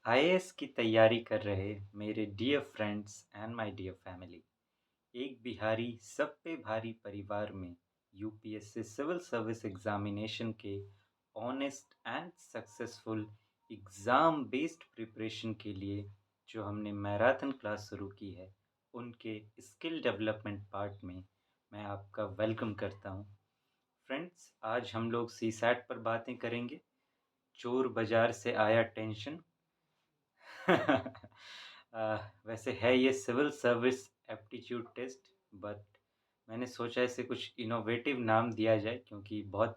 IAS की तैयारी कर रहे मेरे dear friends and my dear family, एक बिहारी सब पे भारी परिवार में यूपीएससी सिविल सर्विस एग्जामिनेशन के honest and successful exam based preparation के लिए जो हमने मैराथन क्लास शुरू की है, उनके स्किल डेवलपमेंट पार्ट में मैं आपका वेलकम करता हूँ। फ्रेंड्स, आज हम लोग सीसैट पर बातें करेंगे। चोर बाजार से आया टेंशन। वैसे है ये civil service aptitude test, but मैंने सोचा इसे कुछ इनोवेटिव नाम दिया जाए क्योंकि बहुत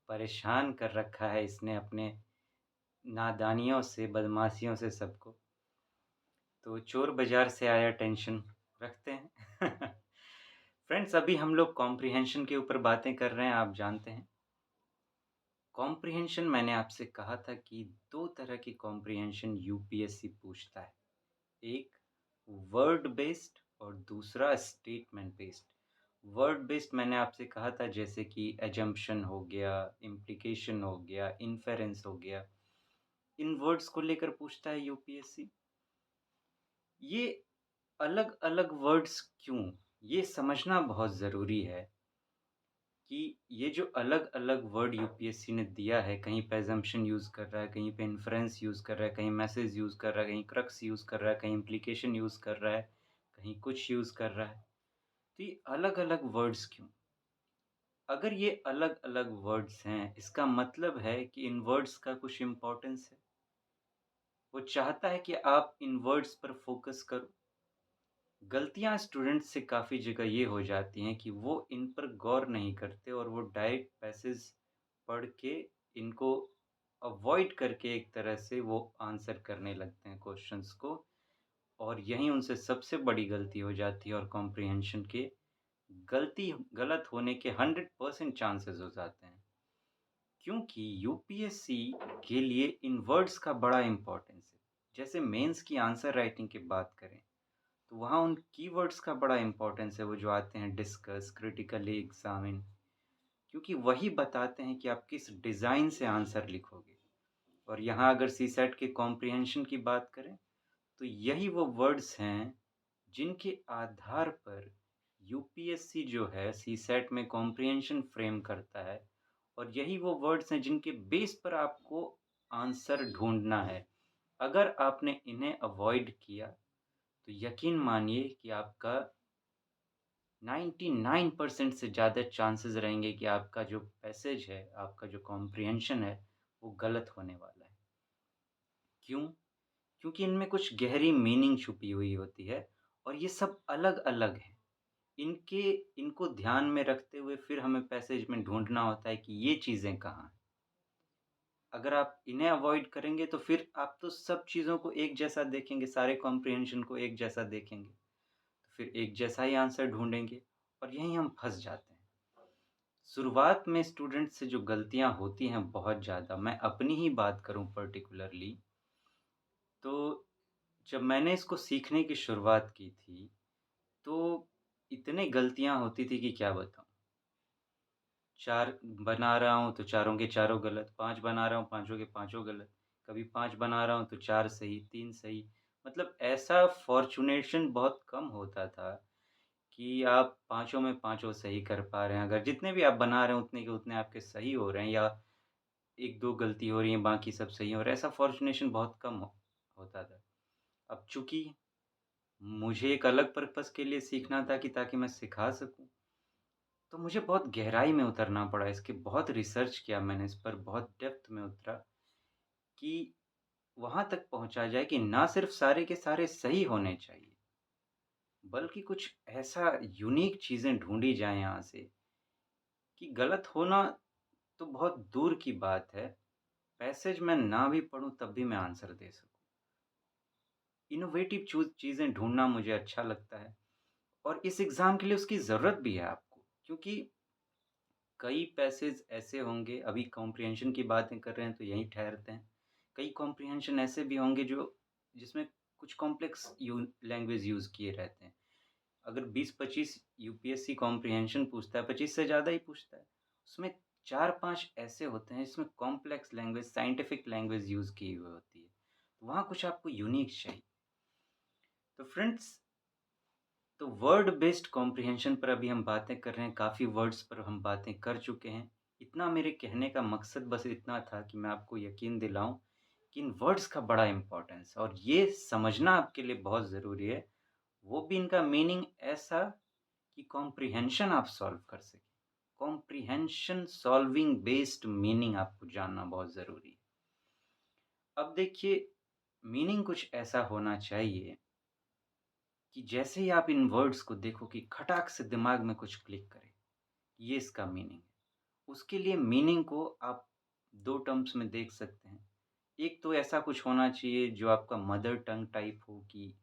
परेशान कर रखा है इसने अपने नादानियों से, बदमाशियों से सबको। तो चोर बाजार से आया टेंशन रखते हैं। फ्रेंड्स, अभी हम लोग कॉम्प्रिहेंशन के ऊपर बातें कर रहे हैं, आप जानते हैं। कॉम्प्रिहेंशन, मैंने आपसे कहा था कि दो तरह की कॉम्प्रिहेंशन यूपीएससी पूछता है। एक वर्ड बेस्ड और दूसरा स्टेटमेंट बेस्ड। वर्ड बेस्ड मैंने आपसे कहा था, जैसे कि एजम्पशन हो गया, इम्प्लीकेशन हो गया, इन्फेरेंस हो गया। इन वर्ड्स को लेकर पूछता है यूपीएससी। ये अलग-अलग वर्ड्स क्यों? ये समझना बहुत ज़रूरी है कि ये जो अलग-अलग वर्ड यूपीएससी ने दिया है, कहीं पे असम्पशन यूज़ कर रहा है, कहीं पे इन्फरेंस यूज़ कर रहा है, कहीं मैसेज यूज़ कर रहा है, कहीं क्रक्स यूज़ कर रहा है, कहीं इम्प्लीकेशन यूज़ कर रहा है, कहीं कुछ यूज़ कर रहा है। तो ये अलग-अलग वर्ड्स क्यों? अगर ये अलग-अलग वर्ड्स हैं, इसका मतलब है कि इन वर्ड्स का कुछ इम्पोर्टेंस है। वो चाहता है कि आप इन वर्ड्स पर फ़ोकस करो। गलतियाँ स्टूडेंट्स से काफ़ी जगह ये हो जाती हैं कि वो इन पर गौर नहीं करते और वो डायरेक्ट पैसेज पढ़ के इनको अवॉइड करके एक तरह से वो आंसर करने लगते हैं क्वेश्चंस को, और यहीं उनसे सबसे बड़ी गलती हो जाती है और कॉम्प्रिहेंशन के गलत होने के 100% चांसेस हो जाते हैं। क्योंकि यूपीएससी के लिए इन वर्ड्स का बड़ा इम्पोर्टेंस है। जैसे मेंस की आंसर राइटिंग की बात करें, तो वहाँ उन कीवर्ड्स का बड़ा इम्पोर्टेंस है, वो जो आते हैं डिस्कस, क्रिटिकली एग्ज़ामिन, क्योंकि वही बताते हैं कि आप किस डिज़ाइन से आंसर लिखोगे। और यहाँ अगर सीसैट के कॉम्प्रिहेंशन की बात करें, तो यही वो वर्ड्स हैं जिनके आधार पर यूपीएससी जो है सीसैट में कॉम्प्रिहेंशन फ्रेम करता है, और यही वो वर्ड्स हैं जिनके बेस पर आपको आंसर ढूँढना है। अगर आपने इन्हें अवॉइड किया, तो यकीन मानिए कि आपका 99% से ज़्यादा चांसेस रहेंगे कि आपका जो पैसेज है, आपका जो कॉम्प्रिहेंशन है, वो गलत होने वाला है। क्यों? क्योंकि इनमें कुछ गहरी मीनिंग छुपी हुई होती है और ये सब अलग-अलग हैं। इनके इनको ध्यान में रखते हुए फिर हमें पैसेज में ढूँढना होता है कि ये चीज़ें कहाँ हैं। अगर आप इन्हें अवॉइड करेंगे तो फिर आप तो सब चीज़ों को एक जैसा देखेंगे, सारे कॉम्प्रिहेंशन को एक जैसा देखेंगे। तो फिर एक जैसा ही आंसर ढूँढेंगे और यहीं हम फँस जाते हैं। शुरुआत में स्टूडेंट से जो गलतियाँ होती हैं बहुत ज़्यादा, मैं अपनी ही बात करूँ पर्टिकुलरली, तो जब मैंने इसको सीखने की शुरुआत की थी, तो इतनी गलतियाँ होती थी कि क्या बताऊँ। 4 बना रहा हूँ तो चारों के चारों गलत, 5 बना रहा हूँ, पाँचों के पाँचों गलत, कभी 5 बना रहा हूँ तो 4 सही, 3 सही। मतलब ऐसा फ़ॉर्च्यूनेशन बहुत कम होता था कि आप पाँचों में पाँचों सही कर पा रहे हैं। अगर जितने भी आप बना रहे हैं उतने के उतने आपके सही हो रहे हैं, या 1-2 गलती हो रही है, बाकी सब सही हो रहा है, ऐसा फ़ॉर्च्यूनेशन बहुत कम होता था। अब चूँकि मुझे एक अलग पर्पज़ के लिए सीखना था कि ताकि मैं सिखा सकूँ, तो मुझे बहुत गहराई में उतरना पड़ा, इसके बहुत रिसर्च किया मैंने, इस पर बहुत डेप्थ में उतरा कि वहाँ तक पहुँचा जाए कि ना सिर्फ़ सारे के सारे सही होने चाहिए, बल्कि कुछ ऐसा यूनिक चीज़ें ढूँढी जाएँ यहाँ से कि गलत होना तो बहुत दूर की बात है, पैसेज मैं ना भी पढ़ूँ तब भी मैं आंसर दे सकूँ। इनोवेटिव चीज़ें ढूँढना मुझे अच्छा लगता है, और इस एग्ज़ाम के लिए उसकी ज़रूरत भी है आपको, क्योंकि कई पैसेज ऐसे होंगे, अभी कॉम्प्रिहेंशन की बातें कर रहे हैं तो यहीं ठहरते हैं। कई कॉम्प्रिहेंशन ऐसे भी होंगे जो जिसमें कुछ कॉम्प्लेक्स लैंग्वेज यूज़ किए रहते हैं। अगर 20-25 यूपीएससी कॉम्प्रिहेंशन पूछता है, 25 से ज़्यादा ही पूछता है। उसमें 4-5 ऐसे होते हैं जिसमें complex language, scientific language use की हुई होती है। वहाँ कुछ आपको यूनिक चाहिए। तो फ्रेंड्स, तो वर्ड बेस्ड कॉम्प्रिहेंशन पर अभी हम बातें कर रहे हैं, काफ़ी वर्ड्स पर हम बातें कर चुके हैं। इतना मेरे कहने का मकसद बस इतना था कि मैं आपको यकीन दिलाऊँ कि इन वर्ड्स का बड़ा इम्पोर्टेंस और ये समझना आपके लिए बहुत ज़रूरी है। वो भी इनका मीनिंग ऐसा कि कॉम्प्रिहेंशन आप सॉल्व कर सकें। कॉम्प्रिहेंशन सॉल्विंग बेस्ड मीनिंग आपको जानना बहुत ज़रूरी है। अब देखिए, मीनिंग कुछ ऐसा होना चाहिए कि जैसे ही आप इन वर्ड्स को देखो कि खटाक से दिमाग में कुछ क्लिक करे, ये इसका मीनिंग है। उसके लिए मीनिंग को आप 2 टर्म्स में देख सकते हैं। एक तो ऐसा कुछ होना चाहिए जो आपका मदर टंग टाइप हो कि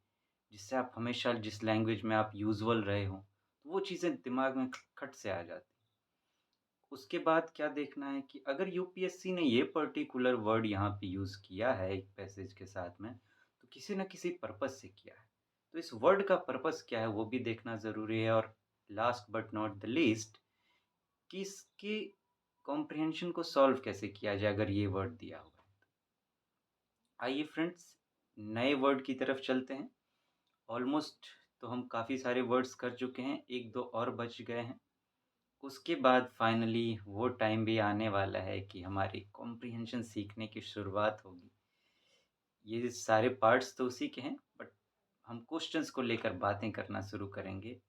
जिससे आप हमेशा जिस लैंग्वेज में आप यूजुअल रहे हों, तो वो चीज़ें दिमाग में खट से आ जाती हैं। उसके बाद क्या देखना है कि अगर यूपीएससी ने ये पर्टिकुलर वर्ड यहाँ पे यूज़ किया है एक पैसेज के साथ में, तो किसी न किसी पर्पज़ से किया है। तो इस वर्ड का पर्पज़ क्या है वो भी देखना ज़रूरी है और last but not the least कि इसकी कॉम्प्रिहेंशन को सॉल्व कैसे किया जाए अगर ये वर्ड दिया हुआ है। आइए फ्रेंड्स, नए वर्ड की तरफ चलते हैं। ऑलमोस्ट तो हम काफ़ी सारे वर्ड्स कर चुके हैं, 1-2 और बच गए हैं। उसके बाद फाइनली वो टाइम भी आने वाला है कि हमारी कॉम्प्रिहेंशन सीखने की शुरुआत होगी। ये सारे पार्ट्स तो उसी के हैं, बट हम क्वेश्चंस को लेकर बातें करना शुरू करेंगे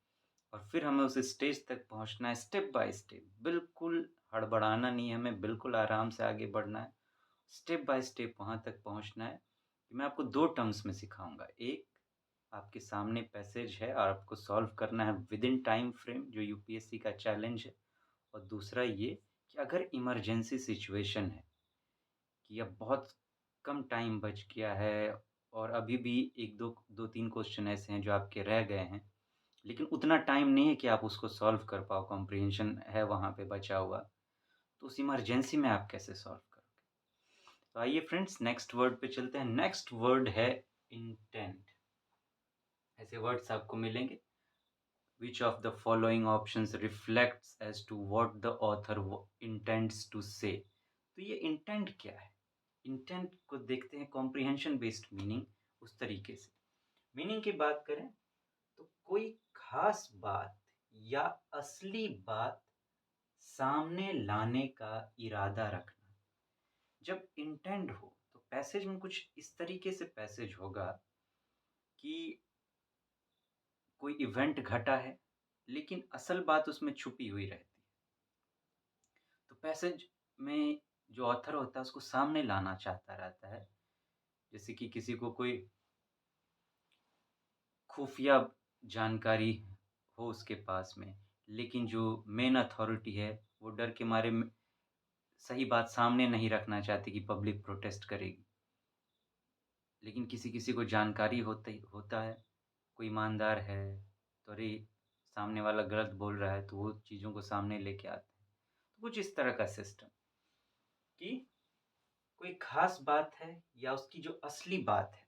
और फिर हमें उस स्टेज तक पहुँचना है स्टेप बाय स्टेप। बिल्कुल हड़बड़ाना नहीं है हमें, बिल्कुल आराम से आगे बढ़ना है। स्टेप बाय स्टेप वहाँ तक पहुँचना है कि मैं आपको 2 टर्म्स में सिखाऊँगा। एक, आपके सामने पैसेज है और आपको सॉल्व करना है विदिन टाइम फ्रेम जो यूपीएससी का चैलेंज है। और दूसरा ये कि अगर इमरजेंसी सिचुएशन है कि अब बहुत कम टाइम बच गया है और अभी भी 1-2 2-3 क्वेश्चन ऐसे हैं जो आपके रह गए हैं, लेकिन उतना टाइम नहीं है कि आप उसको सॉल्व कर पाओ, कॉम्प्रिहेंशन है वहाँ पे बचा हुआ, तो उस इमरजेंसी में आप कैसे सॉल्व करोगे? तो आइए फ्रेंड्स नेक्स्ट वर्ड पे चलते हैं। नेक्स्ट वर्ड है इंटेंट। ऐसे वर्ड्स आपको मिलेंगे। Which of the following options reflects as to what the author intends to say? तो ये इंटेंट क्या है? इंटेंट को देखते हैं कॉम्प्रिहेंशन बेस्ड मीनिंग उस तरीके से। मीनिंग की बात करें तो कोई खास बात या असली बात सामने लाने का इरादा रखना। जब इंटेंट हो तो पैसेज में कुछ इस तरीके से पैसेज होगा कि कोई इवेंट घटा है, लेकिन असल बात उसमें छुपी हुई रहती है। तो पैसेज में जो ऑथर होता है उसको सामने लाना चाहता रहता है। जैसे कि किसी को कोई खुफिया जानकारी हो उसके पास में, लेकिन जो मेन अथॉरिटी है वो डर के मारे में सही बात सामने नहीं रखना चाहती कि पब्लिक प्रोटेस्ट करेगी। लेकिन किसी-किसी को जानकारी होता है, कोई ईमानदार है, तो अरे! सामने वाला गलत बोल रहा है तो वो चीज़ों को सामने लेके आते हैं। तो कुछ इस तरह का सिस्टम कि कोई ख़ास बात है या उसकी जो असली बात है,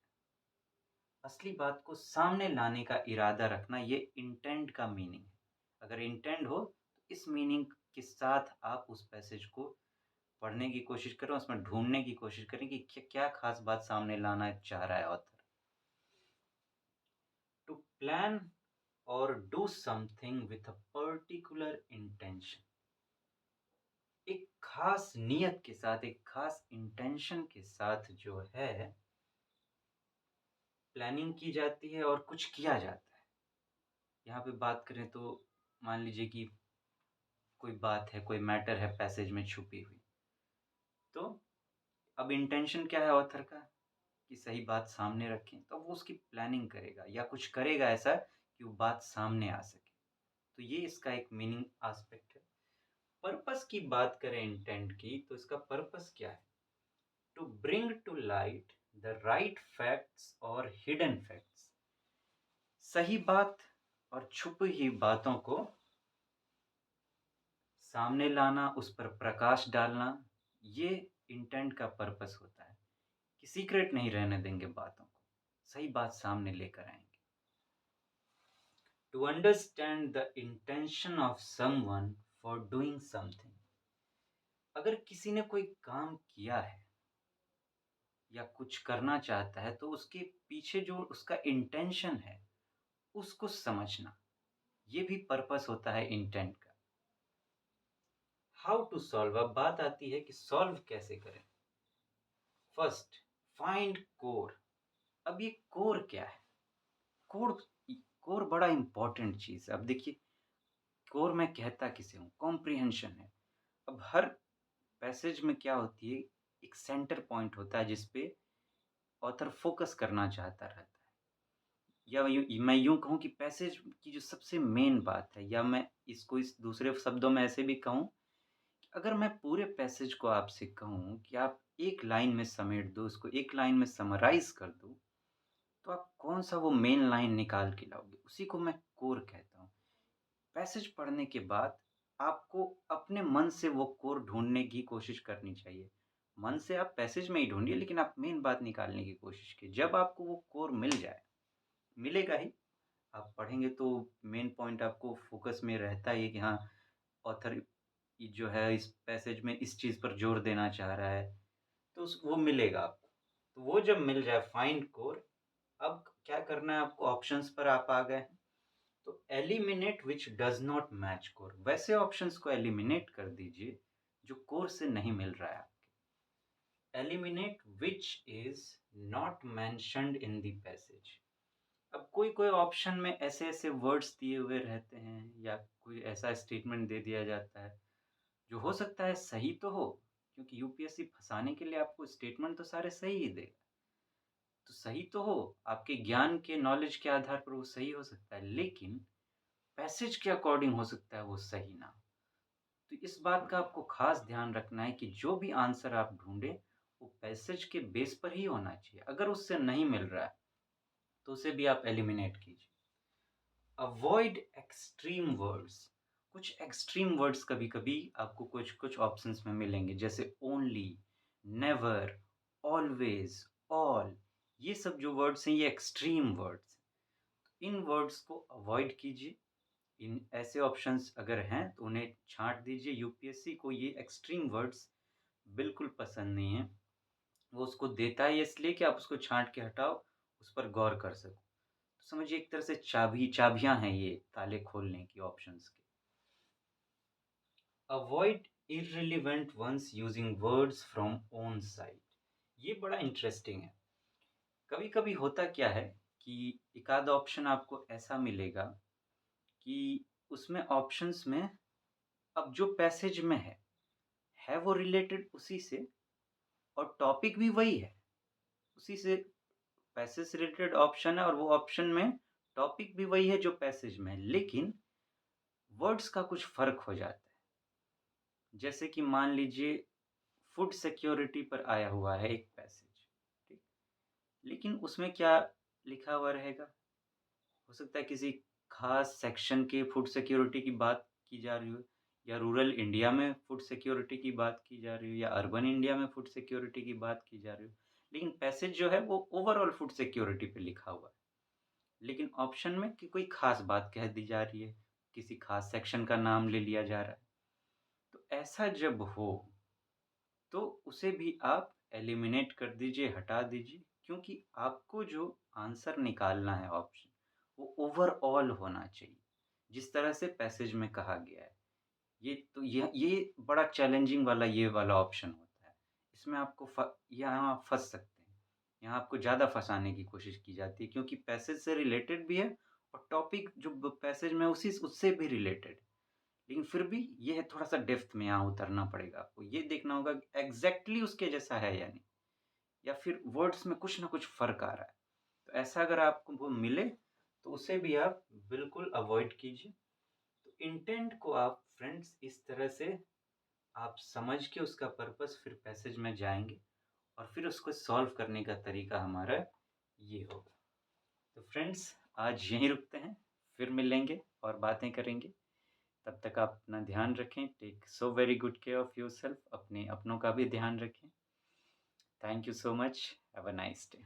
असली बात को सामने लाने का इरादा रखना, ये इंटेंट का मीनिंग है। अगर इंटेंट हो तो इस मीनिंग के साथ आप उस पैसेज को पढ़ने की कोशिश करें, उसमें ढूँढने की कोशिश करें कि क्या ख़ास बात सामने लाना चाह रहा है ऑथर। टू प्लान और do something with a particular intention. एक ख़ास नियत के साथ, एक ख़ास इंटेंशन के साथ जो है प्लानिंग की जाती है और कुछ किया जाता है। यहाँ पे बात करें तो मान लीजिए कि कोई बात है, कोई मैटर है पैसेज में छुपी हुई। तो अब इंटेंशन क्या है ऑथर का कि सही बात सामने रखें, तो वो उसकी प्लानिंग करेगा या कुछ करेगा ऐसा कि वो बात सामने आ सके। तो ये इसका एक मीनिंग एस्पेक्ट है। पर्पस की बात करें इंटेंट की तो इसका पर्पस क्या है? To bring to light the right facts और हिडन फैक्ट्स। सही बात और छुपी हुई बातों को सामने लाना, उस पर प्रकाश डालना, ये इंटेंट का पर्पस होता है कि सीक्रेट नहीं रहने देंगे बातों को, सही बात सामने लेकर आएँगे। To understand the intention of someone for doing something. अगर किसी ने कोई काम किया है या कुछ करना चाहता है तो उसके पीछे जो उसका इंटेंशन है, उसको समझना, ये भी पर्पस होता है इंटेंट का। हाउ टू सॉल्व, अब बात आती है कि सॉल्व कैसे करें। First, find core. अब ये कोर क्या है? कोर कोर बड़ा इंपॉर्टेंट चीज़ है। अब देखिए, कोर मैं कहता किसे हूँ? कॉम्प्रिहेंशन है। अब हर पैसेज में क्या होती है, एक सेंटर पॉइंट होता है जिस पे ऑथर फोकस करना चाहता रहता है। या मैं यूँ कहूँ कि पैसेज की जो सबसे मेन बात है, या मैं इसको इस दूसरे शब्दों में ऐसे भी कहूँ, अगर मैं पूरे पैसेज को आपसे कहूँ कि आप एक लाइन में समेट दो, उसको एक लाइन में समराइज़ कर दो, तो आप कौन-सा वो मेन लाइन निकाल के लाओगे, उसी को मैं कोर कहता हूँ। पैसेज पढ़ने के बाद आपको अपने मन से वो कोर ढूँढने की कोशिश करनी चाहिए। मन से आप पैसेज में ही ढूँढिए, लेकिन आप मेन बात निकालने की कोशिश कीजिए। जब आपको वो कोर मिल जाए, मिलेगा ही, आप पढ़ेंगे तो मेन पॉइंट आपको फ़ोकस में रहता ही है कि हाँ, ऑथर ये जो है इस पैसेज में इस चीज़ पर ज़ोर देना चाह रहा है, तो उस वो मिलेगा आपको। तो वो जब मिल जाए फाइंड कोर, अब क्या करना है आपको, ऑप्शंस पर आप आ गए हैं। तो eliminate which does not match core, वैसे ऑप्शंस को एलिमिनेट कर दीजिए जो कोर से नहीं मिल रहा है आपके। Eliminate which is not mentioned in the passage. अब कोई-कोई ऑप्शन में ऐसे-ऐसे वर्ड्स दिए हुए रहते हैं या कोई ऐसा स्टेटमेंट दे दिया जाता है, जो हो सकता है सही तो हो, क्योंकि यूपीएससी फँसाने के लिए आपको स्टेटमेंट तो सारे सही ही देगा। तो सही तो हो, आपके ज्ञान के नॉलेज के आधार पर वो सही हो सकता है, लेकिन पैसेज के अकॉर्डिंग हो सकता है वो सही ना हो। तो इस बात का आपको ख़ास ध्यान रखना है कि जो भी आंसर आप ढूँढें, वो पैसेज के बेस पर ही होना चाहिए। अगर उससे नहीं मिल रहा है, तो उसे भी आप एलिमिनेट कीजिए। Avoid extreme words. कुछ एक्सट्रीम वर्ड्स कभी-कभी आपको कुछ-कुछ ऑप्शंस में मिलेंगे, जैसे ओनली, नेवर, ऑलवेज़, ऑल, ये सब जो वर्ड्स हैं, ये एक्सट्रीम वर्ड्स हैं। इन वर्ड्स को अवॉइड कीजिए। इन ऐसे ऑप्शंस अगर हैं, तो उन्हें छाँट दीजिए। यूपीएससी को ये एक्सट्रीम वर्ड्स बिल्कुल पसंद नहीं है। वो उसको देता है इसलिए कि आप उसको छाँट के हटाओ, उस पर गौर कर सको। तो समझिए एक तरह से चाबियाँ हैं ये ताले खोलने की ऑप्शंस की। Avoid irrelevant ones using words from own side. ये बड़ा इंटरेस्टिंग है। कभी-कभी होता क्या है कि एक आध ऑप्शन आपको ऐसा मिलेगा कि उसमें ऑप्शंस में अब जो पैसेज में है वो रिलेटेड उसी से, और टॉपिक भी वही है। उसी से पैसेज से रिलेटेड ऑप्शन है और वो ऑप्शन में टॉपिक भी वही है जो पैसेज में है, लेकिन वर्ड्स का कुछ फ़र्क हो जाता है। जैसे कि मान लीजिए फूड सिक्योरिटी पर आया हुआ है एक पैसेज, ठीक? लेकिन उसमें क्या लिखा हुआ रहेगा? हो सकता है किसी ख़ास सेक्शन के फूड सिक्योरिटी की बात की जा रही हो, या रूरल इंडिया में फूड सिक्योरिटी की बात की जा रही हो, या अर्बन इंडिया में फूड सिक्योरिटी की बात की जा रही हो। लेकिन पैसेज जो है वो ओवरऑल फूड सिक्योरिटी पे लिखा हुआ है। लेकिन ऑप्शन में कि कोई ख़ास बात कह दी जा रही है, किसी ख़ास सेक्शन का नाम ले लिया जा रहा है। तो ऐसा जब हो, तो उसे भी आप एलिमिनेट कर दीजिए, हटा दीजिए, क्योंकि आपको जो आंसर निकालना है ऑप्शन, वो ओवरऑल होना चाहिए, जिस तरह से पैसेज में कहा गया है। ये बड़ा चैलेंजिंग वाला ये वाला ऑप्शन होता है। इसमें आपको यहाँ फँस सकते हैं। यहाँ आपको ज़्यादा फँसाने की कोशिश की जाती है, क्योंकि पैसेज से रिलेटेड भी है और टॉपिक जो पैसेज में उसी उससे भी रिलेटेड। लेकिन फिर भी ये है, थोड़ा-सा डेप्थ में यहाँ उतरना पड़ेगा आपको। ये देखना होगा कि एग्ज़ैक्टली उसके जैसा है या नहीं, या फिर वर्ड्स में कुछ न कुछ फ़र्क आ रहा है। तो ऐसा अगर आपको वो मिले, तो उसे भी आप बिल्कुल अवॉइड कीजिए। तो इंटेंट को आप फ्रेंड्स इस तरह से आप समझ के उसका पर्पस फिर पैसेज में जाएँगे, और फिर उसको सॉल्व करने का तरीका हमारा ये होगा। तो फ्रेंड्स, आज यहीं रुकते हैं, फिर मिलेंगे और बातें करेंगे। तब तक आप अपना ध्यान रखें। Take so very good care of yourself. अपने अपनों का भी ध्यान रखें। Thank you so much. Have a nice day.